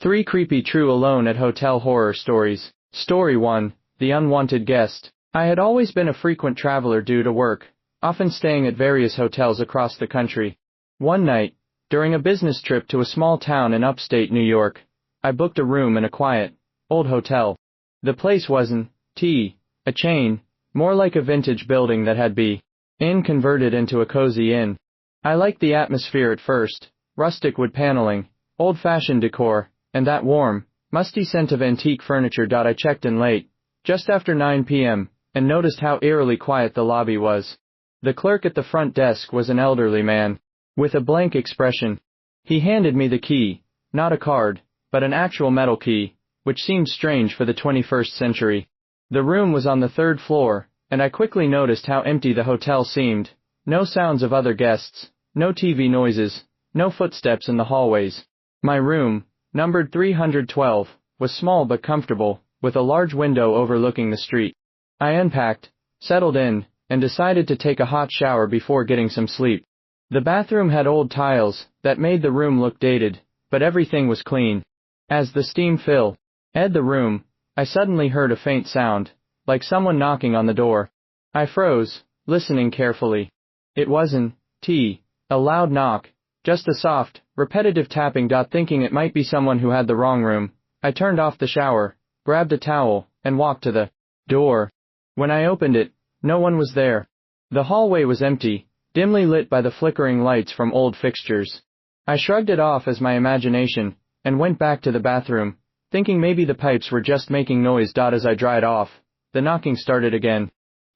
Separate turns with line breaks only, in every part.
3 creepy true alone at hotel horror stories. Story 1. The Unwanted Guest. I had always been a frequent traveler due to work, often staying at various hotels across the country. One night, during a business trip to a small town in upstate New York, I booked a room in a quiet, old hotel. The place wasn't a chain, more like a vintage building that had been converted into a cozy inn. I liked the atmosphere at first, rustic wood paneling, old-fashioned decor, and that warm, musty scent of antique furniture. I checked in late, just after 9 p.m., and noticed how eerily quiet the lobby was. The clerk at the front desk was an elderly man, with a blank expression. He handed me the key, not a card, but an actual metal key, which seemed strange for the 21st century. The room was on the 3rd floor, and I quickly noticed how empty the hotel seemed. No sounds of other guests, no TV noises, no footsteps in the hallways. My room, numbered 312, was small but comfortable, with a large window overlooking the street. I unpacked, settled in, and decided to take a hot shower before getting some sleep. The bathroom had old tiles that made the room look dated, but everything was clean. As the steam filled the room, I suddenly heard a faint sound, like someone knocking on the door. I froze, listening carefully. It wasn't a loud knock, just a soft, repetitive tapping. Thinking it might be someone who had the wrong room, I turned off the shower, grabbed a towel, and walked to the door. When I opened it, no one was there. The hallway was empty, dimly lit by the flickering lights from old fixtures. I shrugged it off as my imagination, and went back to the bathroom, thinking maybe the pipes were just making noise. As I dried off, the knocking started again.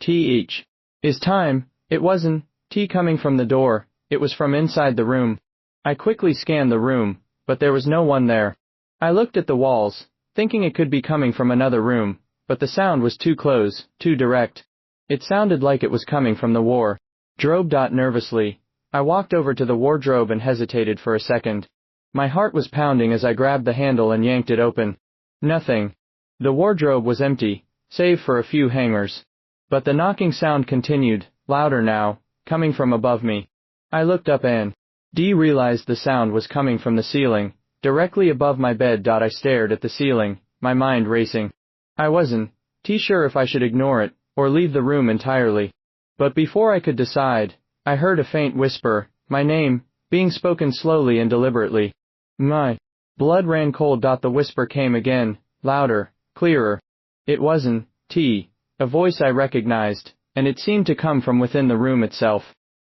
Is time. It wasn't coming from the door, it was from inside the room. I quickly scanned the room, but there was no one there. I looked at the walls, thinking it could be coming from another room, but the sound was too close, too direct. It sounded like it was coming from the wardrobe. Nervously, I walked over to the wardrobe and hesitated for a second. My heart was pounding as I grabbed the handle and yanked it open. Nothing. The wardrobe was empty, save for a few hangers. But the knocking sound continued, louder now, coming from above me. I looked up and realized the sound was coming from the ceiling, directly above my bed. I stared at the ceiling, my mind racing. I wasn't sure if I should ignore it, or leave the room entirely. But before I could decide, I heard a faint whisper, my name, being spoken slowly and deliberately. My blood ran cold. The whisper came again, louder, clearer. It wasn't a voice I recognized, and it seemed to come from within the room itself.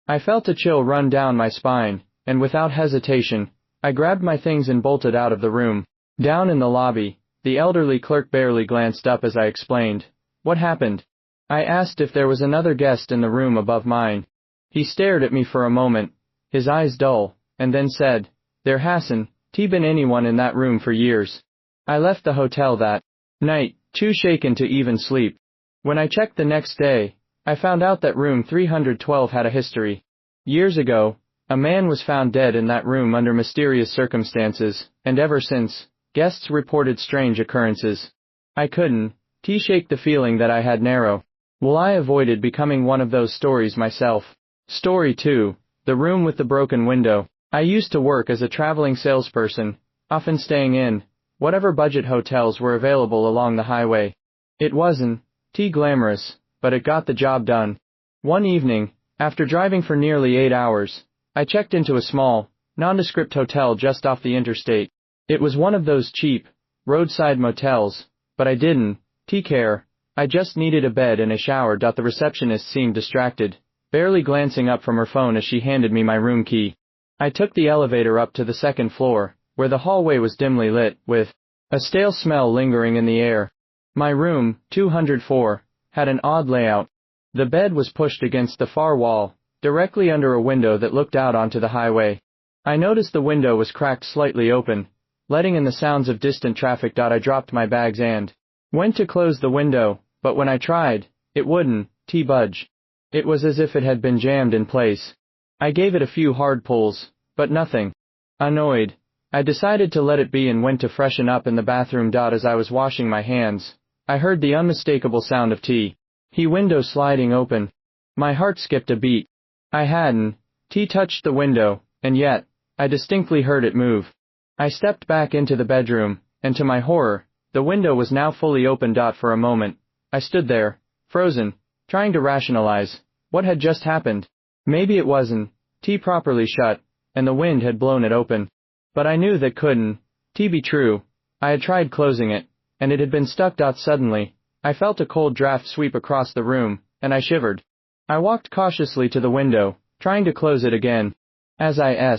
I felt a chill run down my spine, and without hesitation, I grabbed my things and bolted out of the room. Down in the lobby, the elderly clerk barely glanced up as I explained. What happened? I asked if there was another guest in the room above mine. He stared at me for a moment, his eyes dull, and then said, "There hasn't been anyone in that room for years." I left the hotel that night, too shaken to even sleep. When I checked the next day, I found out that room 312 had a history. Years ago, a man was found dead in that room under mysterious circumstances, and ever since, guests reported strange occurrences. I couldn't shake the feeling that I had narrow. Well, I avoided becoming one of those stories myself. Story 2. The Room with the Broken Window. I used to work as a traveling salesperson, often staying in whatever budget hotels were available along the highway. It wasn't glamorous, but it got the job done. One evening, after driving for nearly 8 hours, I checked into a small, nondescript hotel just off the interstate. It was one of those cheap, roadside motels, but I didn't care. I just needed a bed and a shower. The receptionist seemed distracted, barely glancing up from her phone as she handed me my room key. I took the elevator up to the 2nd floor, where the hallway was dimly lit, with a stale smell lingering in the air. My room, 204, had an odd layout. The bed was pushed against the far wall, directly under a window that looked out onto the highway. I noticed the window was cracked slightly open, letting in the sounds of distant traffic. I dropped my bags and went to close the window, but when I tried, it wouldn't budge. It was as if it had been jammed in place. I gave it a few hard pulls, but nothing. Annoyed, I decided to let it be and went to freshen up in the bathroom. As I was washing my hands, I heard the unmistakable sound of window sliding open. My heart skipped a beat. I hadn't touched the window, and yet, I distinctly heard it move. I stepped back into the bedroom, and to my horror, the window was now fully open. For a moment, I stood there, frozen, trying to rationalize what had just happened. Maybe it wasn't properly shut, and the wind had blown it open. But I knew that couldn't be true. I had tried closing it, and it had been stuck. Suddenly, I felt a cold draft sweep across the room, and I shivered. I walked cautiously to the window, trying to close it again. As I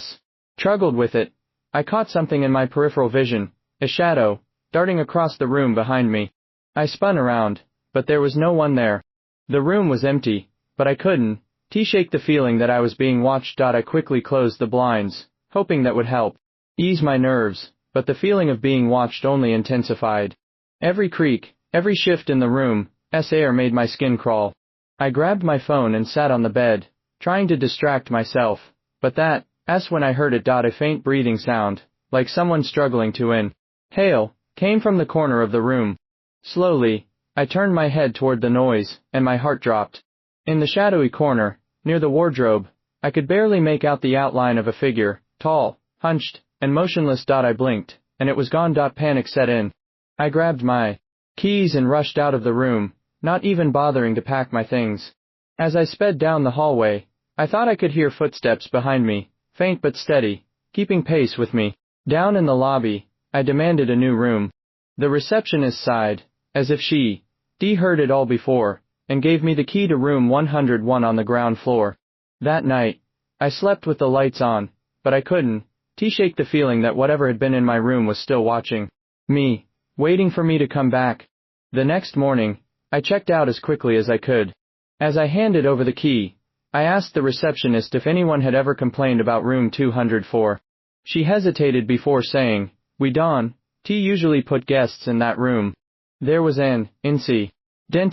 struggled with it, I caught something in my peripheral vision, a shadow, darting across the room behind me. I spun around, but there was no one there. The room was empty, but I couldn't shake the feeling that I was being watched. I quickly closed the blinds, hoping that would help ease my nerves, but the feeling of being watched only intensified. Every creak, every shift in the room's air made my skin crawl. I grabbed my phone and sat on the bed, trying to distract myself, but that's when I heard it. A faint breathing sound, like someone struggling to inhale, came from the corner of the room. Slowly, I turned my head toward the noise, and my heart dropped. In the shadowy corner, near the wardrobe, I could barely make out the outline of a figure, tall, hunched, and motionless. I blinked, and it was gone. Panic set in. I grabbed my keys and rushed out of the room, not even bothering to pack my things. As I sped down the hallway, I thought I could hear footsteps behind me, faint but steady, keeping pace with me. Down in the lobby, I demanded a new room. The receptionist sighed, as if she heard it all before, and gave me the key to room 101 on the ground floor. That night, I slept with the lights on, but I couldn't shake the feeling that whatever had been in my room was still watching me, waiting for me to come back. The next morning, I checked out as quickly as I could. As I handed over the key, I asked the receptionist if anyone had ever complained about room 204. She hesitated before saying, "We don't usually put guests in that room. There was an incident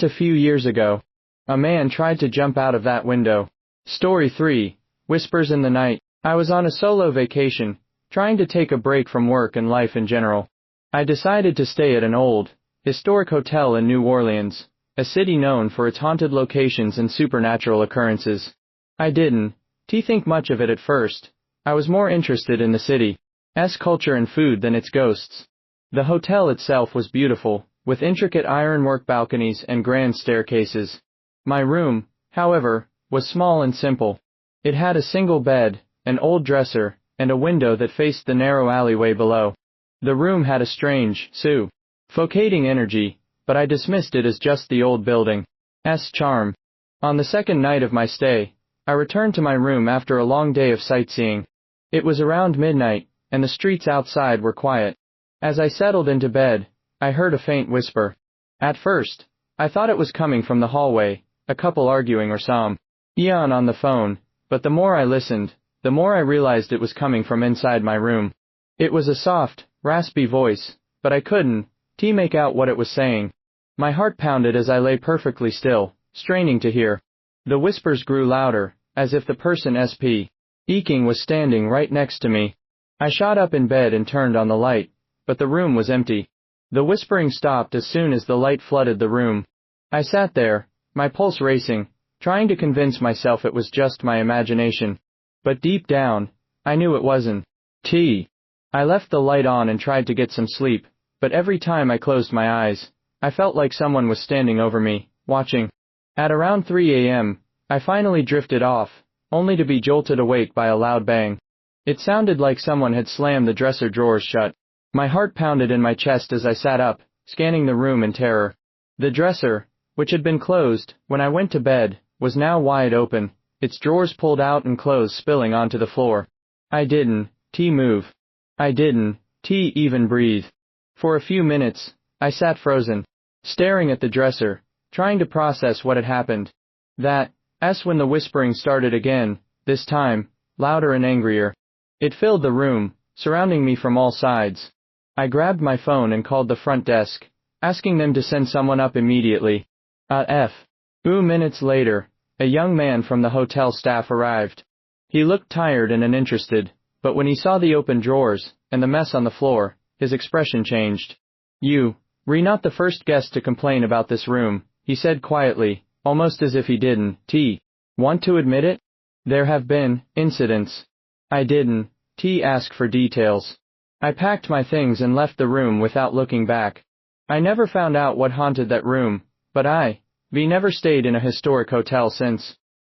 a few years ago. A man tried to jump out of that window." Story 3, Whispers in the Night. I was on a solo vacation, trying to take a break from work and life in general. I decided to stay at an old, historic hotel in New Orleans, a city known for its haunted locations and supernatural occurrences. I didn't think much of it at first. I was more interested in the city's culture and food than its ghosts. The hotel itself was beautiful, with intricate ironwork balconies and grand staircases. My room, however, was small and simple. It had a single bed, an old dresser, and a window that faced the narrow alleyway below. The room had a strange, suffocating energy, but I dismissed it as just the old building's charm. On the second night of my stay, I returned to my room after a long day of sightseeing. It was around midnight, and the streets outside were quiet. As I settled into bed, I heard a faint whisper. At first, I thought it was coming from the hallway, a couple arguing or someone on the phone, but the more I listened, the more I realized it was coming from inside my room. It was a soft, raspy voice, but I couldn't make out what it was saying. My heart pounded as I lay perfectly still, straining to hear. The whispers grew louder, as if the person speaking was standing right next to me. I shot up in bed and turned on the light, but the room was empty. The whispering stopped as soon as the light flooded the room. I sat there, my pulse racing, trying to convince myself it was just my imagination. But deep down, I knew it wasn't. I left the light on and tried to get some sleep, but every time I closed my eyes, I felt like someone was standing over me, watching. At around 3 a.m., I finally drifted off, only to be jolted awake by a loud bang. It sounded like someone had slammed the dresser drawers shut. My heart pounded in my chest as I sat up, scanning the room in terror. The dresser, which had been closed when I went to bed, was now wide open, its drawers pulled out and clothes spilling onto the floor. I didn't move. I didn't even breathe. For a few minutes, I sat frozen, staring at the dresser, trying to process what had happened. That's when the whispering started again, this time, louder and angrier. It filled the room, surrounding me from all sides. I grabbed my phone and called the front desk, asking them to send someone up immediately. Minutes later, a young man from the hotel staff arrived. He looked tired and uninterested, but when he saw the open drawers and the mess on the floor, his expression changed. "You're not the first guest to complain about this room," he said quietly, almost as if he didn't want to admit it. "There have been incidents." I didn't ask for details. I packed my things and left the room without looking back. I never found out what haunted that room, but I never stayed in a historic hotel since.